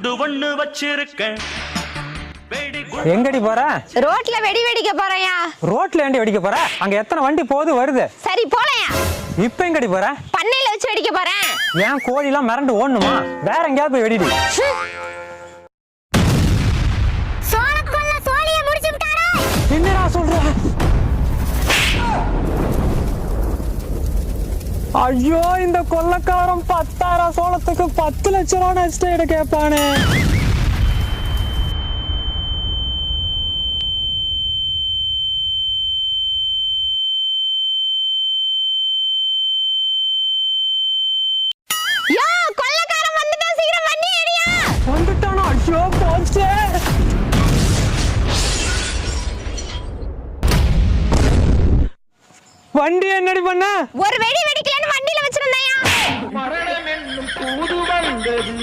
குண்டு ஒண்ணு வச்சிருக்கேன். எங்கடி போற? ரோட்ல வெடி வெடிக்க போறயா. ரோட்ல ஏண்டி வெடிக்க போற? அங்க எத்தனை வண்டி போகுது வருது. சரி போலையா. இப்ப எங்கடி போற? பண்ணையில வச்சு வெடிக்க போறேன். ஏன் கோழி எல்லாம் மிரண்டு ஓடணுமா? வேற எங்கயாவது போய் வெடிடி. சோளக்குள்ள சோழிய முடிச்சு விட்டாரா? என்னடா சொல்ற? ஐயோ, இந்த கொள்ளக்காரன் 10,000 சோளத்துக்கு 10 லட்சம் ரூபாய் நஷ்டம் கேட்பானே. வந்துட்டானா? ஐயோ போச்சே. வண்டி என்னடி பண்ண? ஒரு வெடி வெடிக்கலன்னு வண்டியில வச்சிருந்தேயா. மரணம் என்னும் தூது வந்தது.